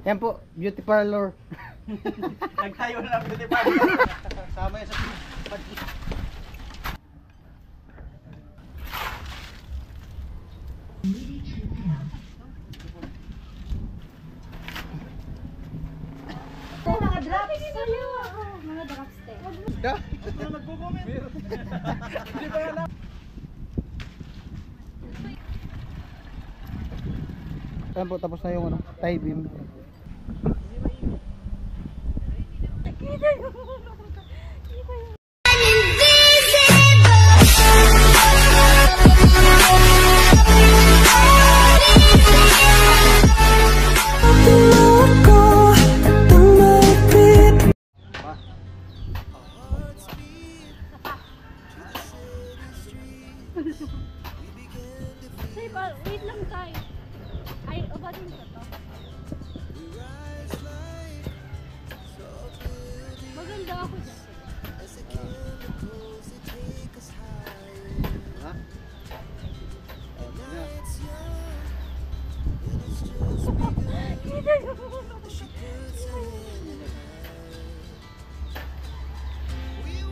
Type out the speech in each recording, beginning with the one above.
Yan po, beauty parlor. Nagtayo na lang beauty parlor. Sama yan sa pag-i. Mga drops sa'yo. Mga drops te. Da? Ito na nagpo-comment. Hindi ba yan? Yan po, tapos na yung ano, tie beam. Kita yun. Kita yun. Wait lang tayo. Ay, ba din ka to? Maganda ako dyan. Kita yun.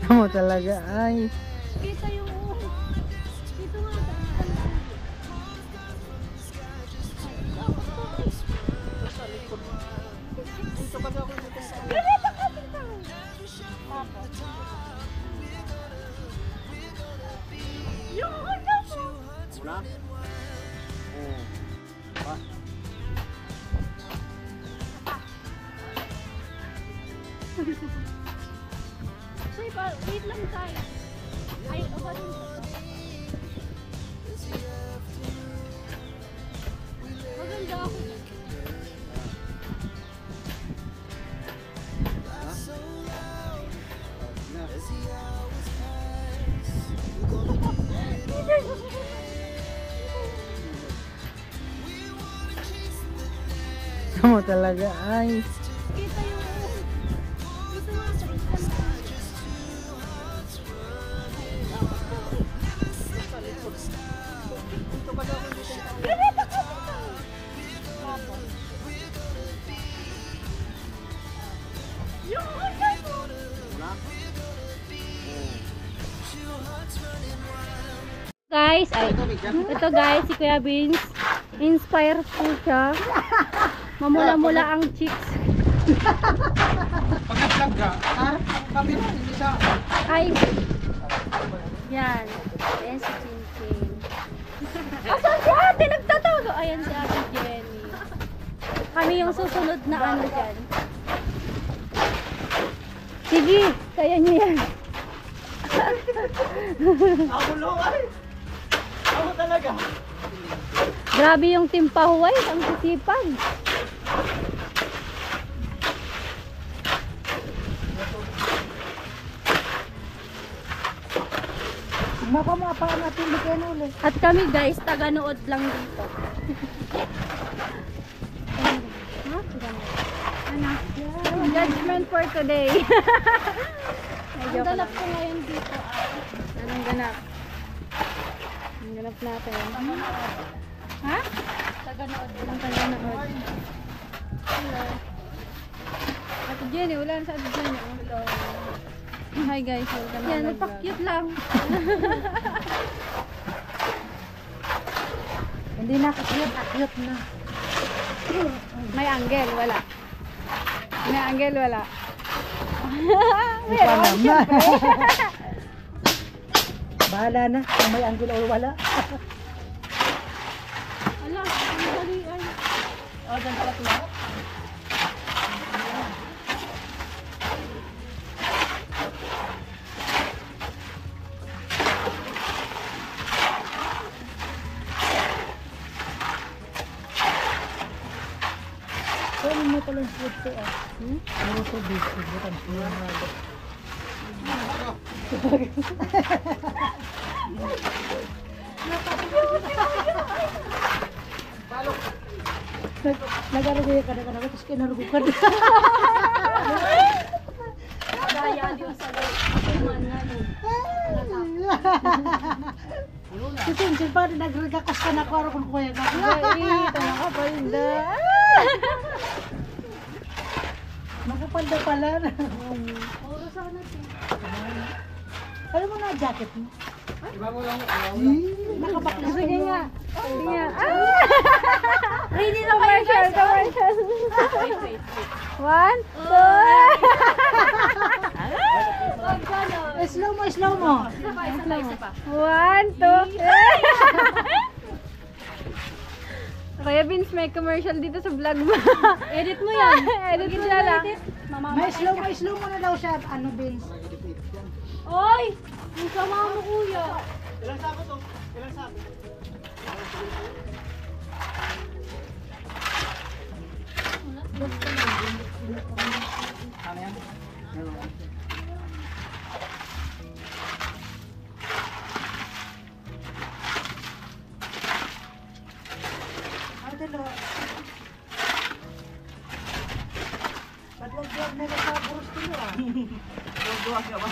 Tama talaga, ay. Kita yung dito nga. Dito ba ako dito? Ganito ka dito. Yung ano mo. Muna? Oo. Pa? Wait lang tayo. Ay, ba din ka to? Maganda ako dyan. Tama talaga, ay. Kita yung dito nga sa isang. Dito ba ako dito? Ganito ka dito. Yung ano mo. Muna? Guys, ito guys, si Kuya Vince, inspire po siya. Mamula-mula ang cheeks. Pagka-vlog ka, kami na, hindi sa... Ay, yan. Ayan si Chin-Chin. Asan si ate? Nagtatago. Ayan si ate Jenny. Kami yung susunod na ano dyan. Sige, kaya niyo yan. Ako lo, ay! Ako talaga! Grabe yung team Pahuway, ang sisipag. Mapamapa natin bigyan ulit. At kami guys, taga-nood lang dito. Ano? Judgment for today. Ang ganap ko ngayon dito. Anong ganap? Ang ganap natin. Ha? Taga-nood lang. Taga-nood. Hello. Ate Jenny, wala na sa Ate Jenny. Hello. Hi guys, welcome. Yan, nagpa-cute lang. Hindi na cute na. May angle, wala. May angle, wala. Ikaw naman. Bahala na kung may angle o wala. Ala, ang dali ay. Oh, dyan pala sila. Ano mo palang food ko ah? Ano ko biscuit? Bukan siya mga nag-arugay ka na tapos kinarugukan. Daya Diyos sa Kasi yung pa nagregakas ka na ko kung kuya ka. Ay, tanong ka pa rin da. Nakapanda pala na. Oras ako natin. Alam mo na jacket mo? Iba mo lang. Nakabaklas Sige kayo. nga. Sige nga. Ready na commercial, commercial. One, two. Slow mo, slow mo. One, two. Kaya Vince, may commercial dito sa vlog mo. Edit mo yan. Edit mo na lang. May slow mo na daw siya. Ano, Vince? Oy! Yung sama mo, kuya. Ilang sako to? Ilang sako? Ano yan? Adelo. Padlog-log na sa burus tulo ah. Dua ka ba?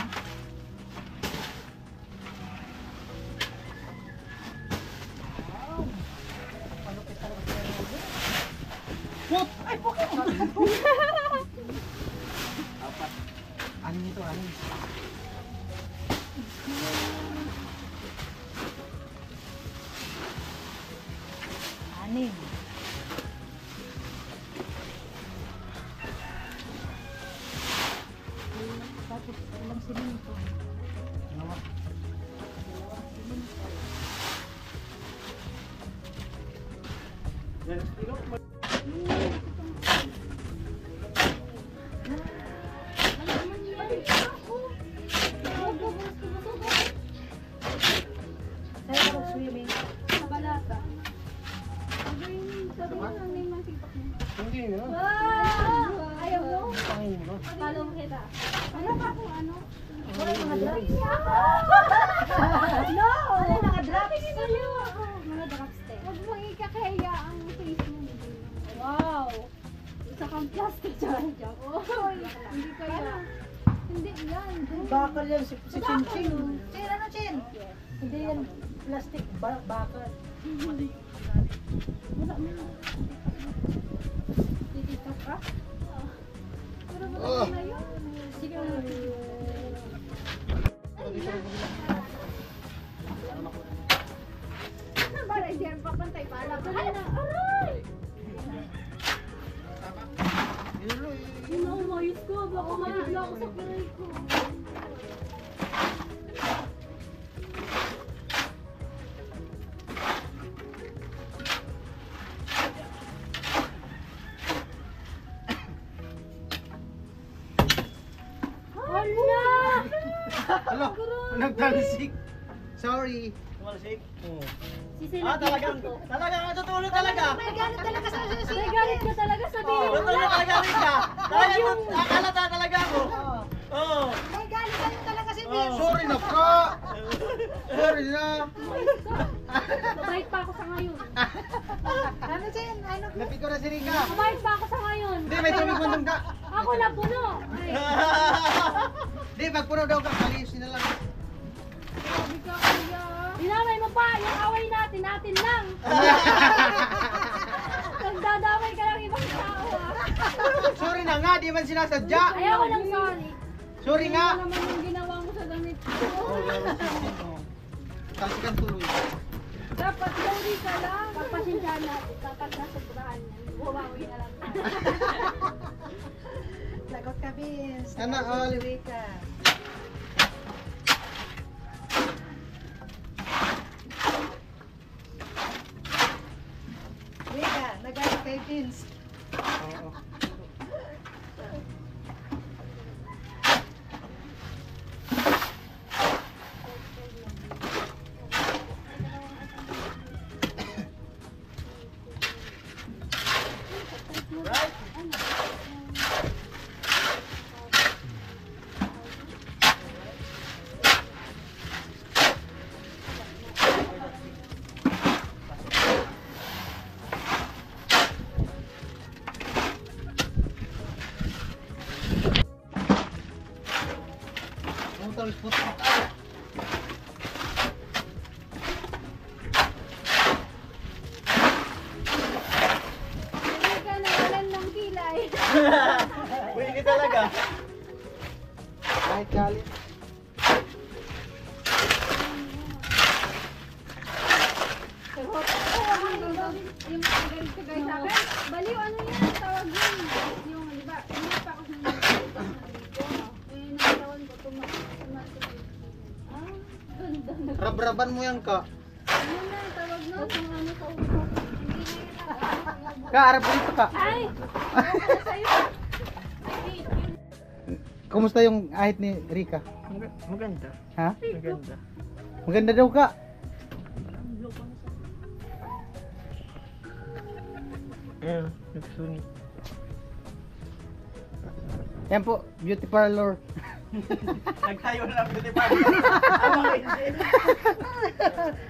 What? Ay, Pokemon! Apat. Ano ito? Ano? Anim. Tapos ilang siminto. Dalawa. Yan, kilo. Sa'yo ako swimming. Hindi na. Ayaw mo? Ay, no. Follow mo kita. Ano ba kung ano? Wala mga drops. No! Wala mga drops. Mga drops te. Huwag mong ikakaya ang face mo. Wow! Isa kang plastic dyan. Hindi kaya. Hindi yan. Bakal yan si Chin Chin. Chin, ano Chin? Hindi yan plastic bakal. Wala mo. Tititas ka? Pero wala na yun. Sige na. Para siya papantay pala. Aray! Yun ang umayos ko. Baka malagla ako sa kiray ko. Hala! Hello, nagtalsik. Sorry. Tumalsik? Oo. Talagang natutulog talaga. May galit talaga sa May galit ka talaga, sabihin mo Natutulog na. talaga rin ka. Talagang akalata talaga ako. Oo. May galit talaga si Oo. Vince. Sorry na ka. Sorry na. Mabait pa ako sa ngayon. Ano Chin? Ano? Napig ko na si Rika. Mabait pa ako sa ngayon. Hindi, may tubig mandong ka. Ako na puno. Ay, Hindi, pagpuno daw ka. Kaliusin na lang. sabi ka kuya. Dinamay mo pa. Yung away natin, natin lang. Nagdadamay ka lang ibang tao ah. Sorry na nga, di man sinasadya. Ayoko ng sorry. Sorry nga. Ano naman yung ginawa mo sa damit ko? Talsikan tuloy. Dapat sorry ka lang. Papasensya natin kapag nasobrahan yan. Bumawi na lang. Lagot ka Vince. Ano, all. Rika. Rika, nagalit kay Vince. Oo. Right? Putol, putol. Hindi ka nawalan ng kilay. Pwede talaga. Kahit galit. Yung magalit ka guys sa akin. Baliw, ano yan? Tawag yun. Yung, di ba? Hindi pa ako sa eh, nakatawan ko ganda na. Rab-raban mo yan ka. Ano na, tawag na. Kung ano sa upo. Hindi na yun. Ka, arap dito ka. Ay! Ako pala sa'yo. Ay, Kumusta yung ahit ni Rika? Maganda. Ha? Maganda. Maganda daw ka. Ayun, nagsunit. Yan po, beauty parlor. Nagtayo na lang beauty parlor.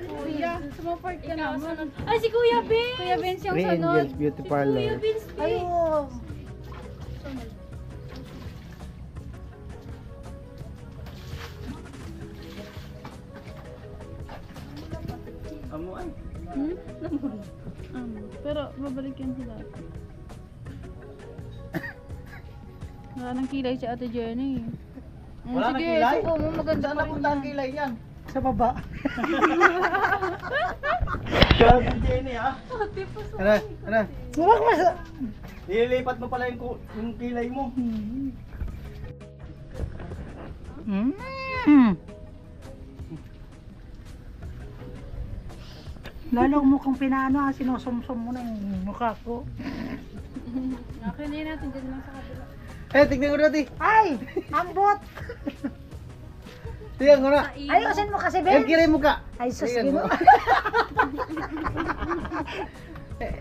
Kuya, sumaport ka naman. Ay, si Kuya Vince! Kuya Vince yung Three sunod. Angels Beauty Parlor. Kuya Vince, Ayun. Amuan. Pero babalik yan sila. Wala nang kilay si Ate Jenny. Wala nang Sige, kilay? suko mo, maganda Saan pa rin napunta ang yan. kilay yan? Sa baba. Siya, Jenny ha? Ano? Ano? Huwag mas... Nililipat mo pala yung kilay mo. Lalo mo kung pinaano, sinusumsum mo na yung mukha ko. Okay na yun natin, dyan lang sa kabila. Eh, tignan ko natin. Ay! Ambot! Tignan ko na. Ayusin mo kasi, Eh, Ben! kiray mo ka. Ay, sus, Tignan mo. gino.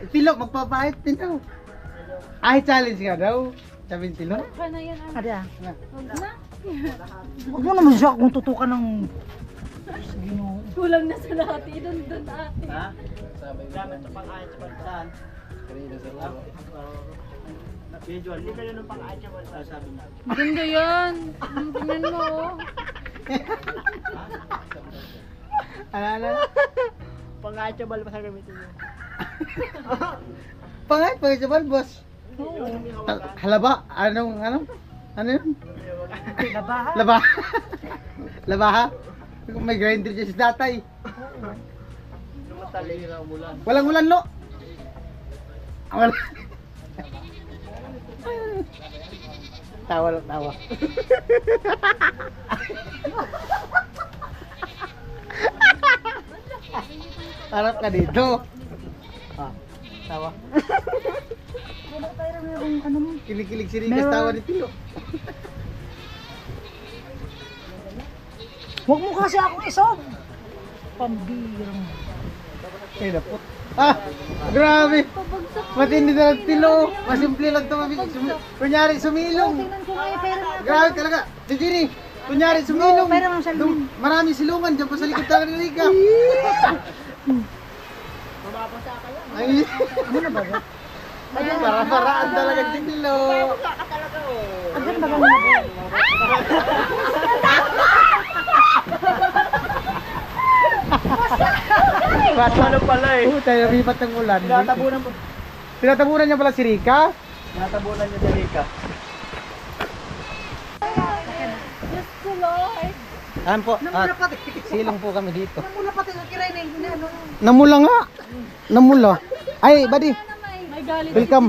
Tilo, magpapahit din daw. Ahit challenge ka daw. Sabi ni Tilo. Okay na yan, Ada, Huwag na. huwag mo naman siya kung tutukan ng... Gino. Kulang na sa lahat, doon ate. Ha? Gamit sa pang-ahit sa bantaan. Visual, hindi kayo ng pang-ahit sa bantaan, sabi niya. Maganda yan. Tingnan mo, oh. Ano? Pang-ahit sa balbas ang gamitin niyo. Pangahit, pangahit sa balbos. Halaba? Ano yun? Labaha. Labaha? Labaha? May grinder dyan si tatay. Lumatali na umulan. Walang ulan, lo. Wala. Tawa lang, tawa. Harap ka dito. Ah, tawa. Wala tayo na yung ano mo. Kilig-kilig si Rikas, tawa ni Tilo. Huwag mo kasi akong isob. Pambirang. Ay, napot. Ah, grabe. Matindi na lang Tilo. Masimple lang ito. Kunyari, sumilong. Tingnan ko nga yung pera mo. Grabe talaga. Si Ginny, kunyari, sumilong. Pera mo sa loob. Marami silungan dyan pa sa likod talaga ni Rika. Ay, Ano na ba? para-paraan talaga si Tilo. Ang ganda ba nga? Ano pala eh? Puta, naripat ng ulan. Tinatabunan po. Tinatabunan niya pala si Rika. Tinatabunan niya si Rika. Diyos ko, Lord. Ayan po, Namula pati. silong po kami dito. Namula pati sa kiray na hindi ano. Namula nga. Namula. Ay, buddy. May galit. Welcome.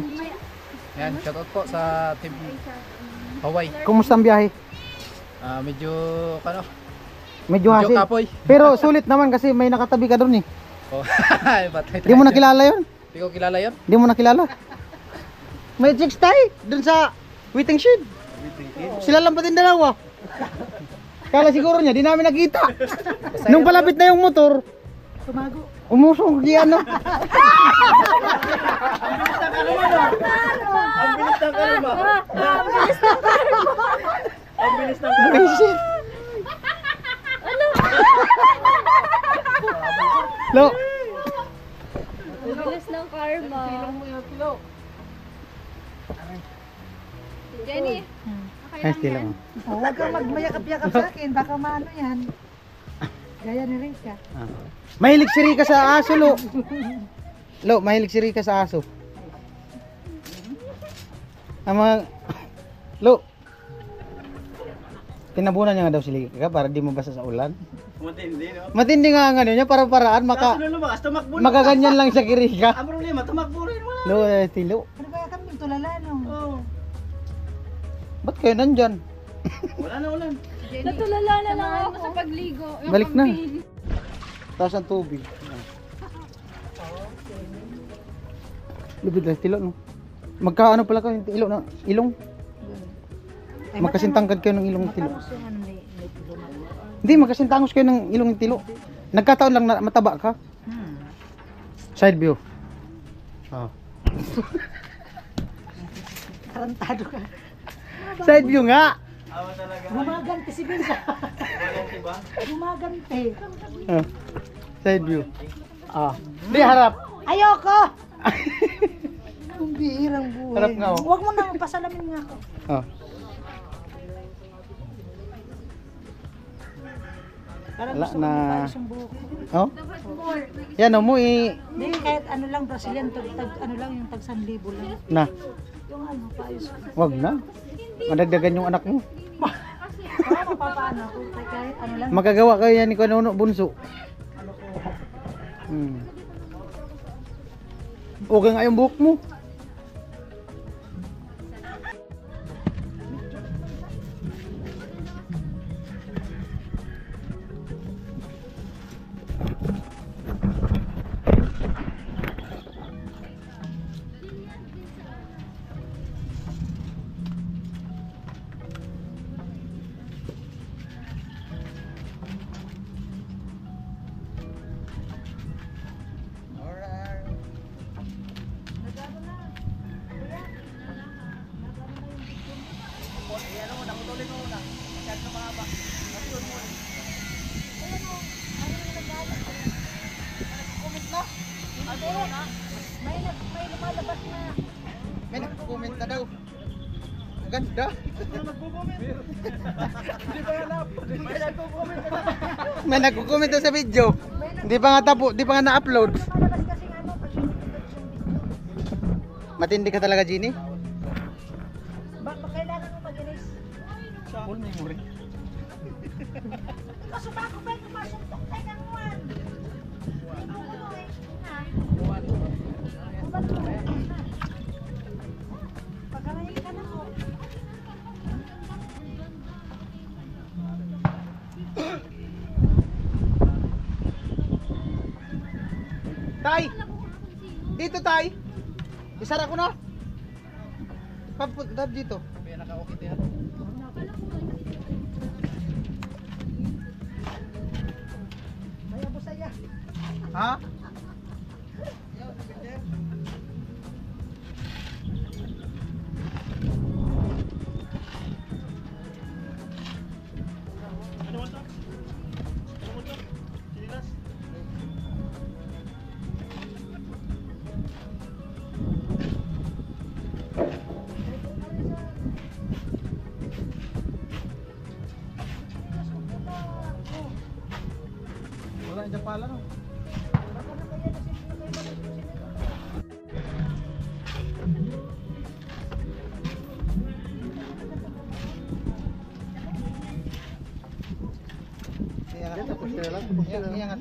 Yan, shoutout po sa team Hawaii. Kumusta ang biyahe? Medyo, ano, Medyo medyo hassle. kapoy. Pero sulit naman kasi may nakatabi ka doon eh. Oh, batay Di mo nakilala yun? Di ko kilala yun. Di mo nakilala? May chicks tayo doon sa waiting shed. Sila lang patin dalawa. Kala siguro niya, di namin nakita. Nung palapit na yung motor, Tumago. umusong di ano. Ang bilis ng kalma. Ang bilis ng kalma. Ay, shit. Lo, Bilis ng karma. Jenny, okay ay, lang still yan. lang. Oh, huwag kang magmayakap-yakap sa akin. Baka maano yan. Gaya ni Rika. Mahilig si Rika sa aso, Lo. Lo, mahilig si Rika sa aso. Ang mga Lo. Tinabunan niya nga daw silika para di mabasa sa ulan. Matindi, no? Matindi nga ang ano niya para paraan Kaso na lumakas, tumakbo na. makaganyan lang sa kirika. Ang problema, tumakbo rin mo. Lo, tilo. Ano kaya kami tulala no? Oo. Ba't kayo nandyan? Wala na ulan. Natulala na lang ako sa pagligo. Yung Balik na. campaign. Taas ang tubig. Lubid lang tilo no. Magkaano pala kayo yung ilong na ilong? Magkasintangkad kayo ng ilong ng tilo. Tapos yung ano may tilo na. Hindi, magkasintangos kayo ng ilong ng tilo. Nagkataon lang na mataba ka. Side view. Oh. Tarantado ka. Side view nga. Awa talaga. Gumaganti si Binsa. Walang tiba. Gumaganti. Oh. Side view. Ah. Di harap. Ayoko! Ang bihirang buhay. Harap nga, oh. Huwag mo na, pasalamin nga ako. Oh. Parang Wala gusto ko na. mapaayos yung buhok ko. Oh. Yan oh, mo Hindi, kahit ano lang, Brazilian, ano lang, yung tag 1,000 lang. na. Yung ano, paayos ko. Wag na. Madagdagan yung anak mo. Para mapapaano ko, kahit ano lang. Magagawa kayo yan ni Kuya Bunso. Okay nga yung buhok mo. May nagko-comment na daw. Ang ganda. May nagko-comment daw sa video. Hindi pa nga tapo, di pa nga na-upload. Matindi ka talaga, Gini. Bakit kailangan mo mag-inis? Full memory. Kaso bago ba yung masuntok tayo ng one? Pagkarayin ka na ko. Tay! Dito, Tay! Isara ko na. Papunta dito. May naka-okay diyan. May abo saya. Ha? Wala dyan pala no. Iangat.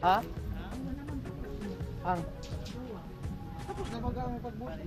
Ha? Ang. Tapos na baga ang pagbuti.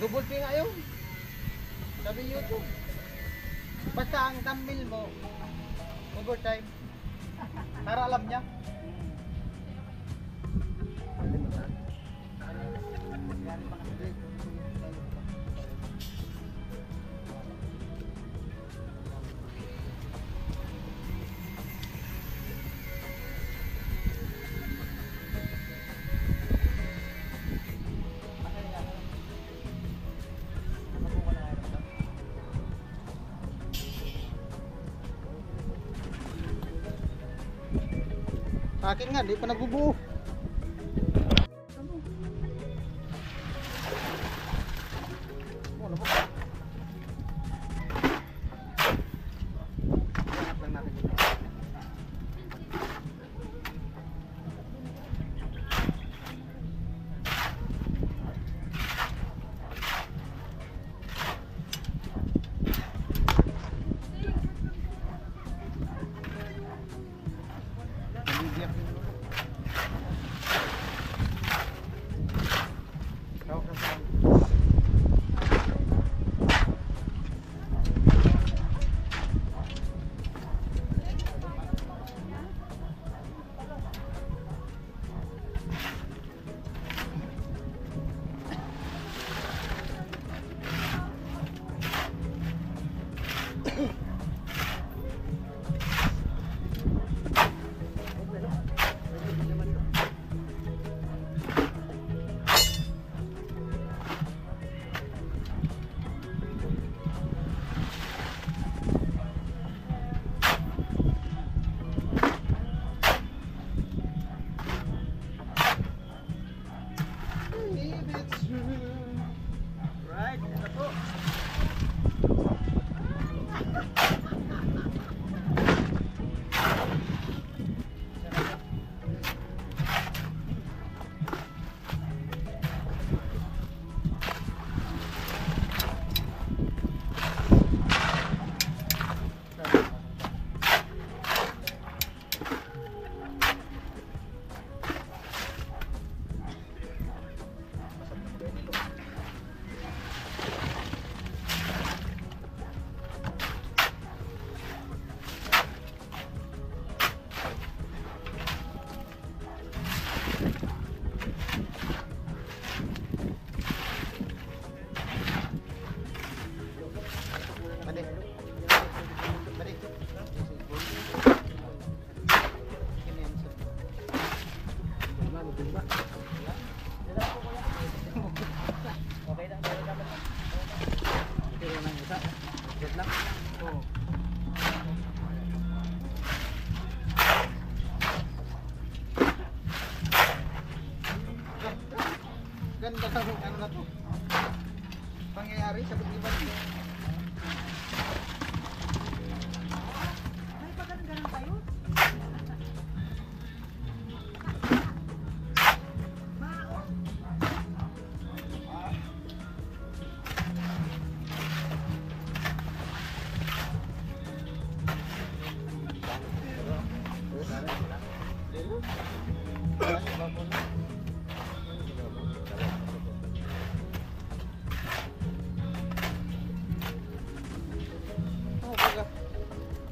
Double P nga yun. Sabi YouTube. Basta ang thumbnail mo, overtime. Para alam niya. Sa akin nga, di pa nagbubuo. Right, ito po. Okay lang, meron naman. Tiro lang isa. Good lang. Oo. Ganda ng ano na to. Pangyayari sa pag-ibig.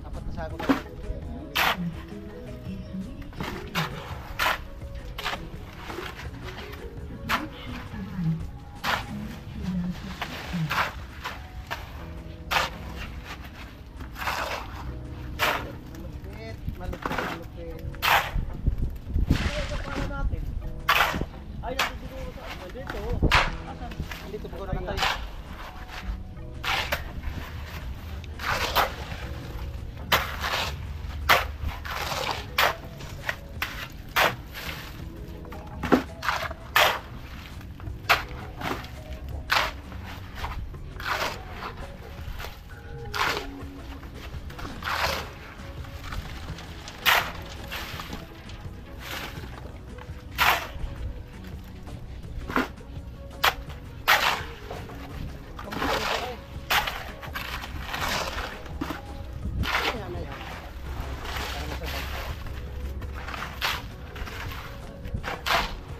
Apat na sako na. Malupit. Ito para natin. Ay, natin siguro sa ano. Dito. Asan? Dito po na tayo.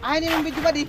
Ay, ini yung video ba di?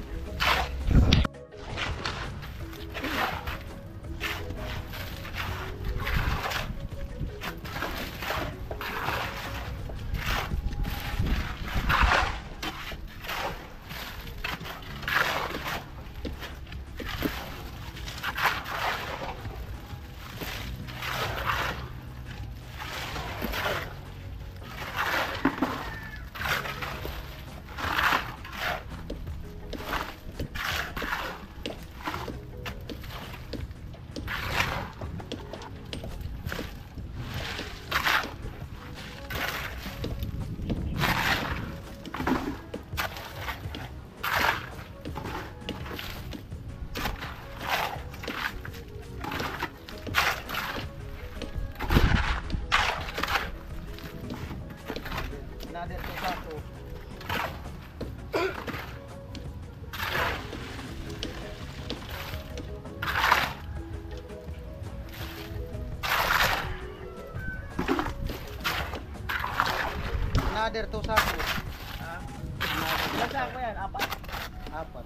Another 2 sako. Ilan sako yan? Apat? Apat.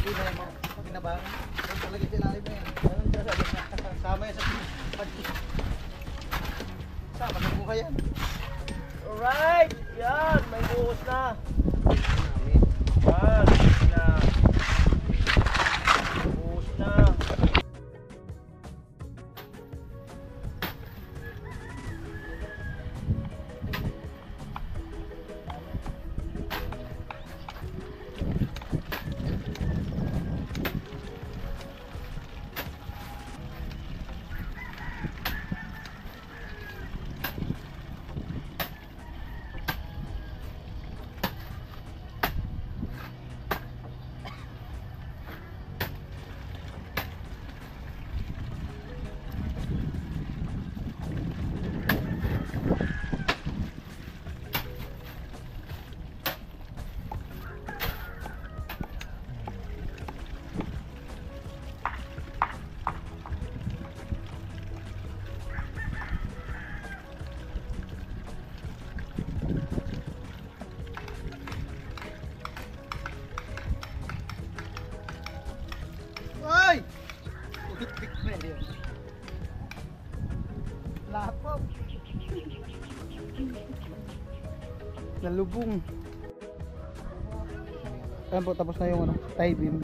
Hindi na mo kinabahan. Kung talaga sa ilalim na yan. Sama yan sa sama ng buhay yan. Alright! Yan! May buhos na! Yan! Buhos na! Ay! Lapop. Nalubong. Ayan po, tapos na yung tie beam.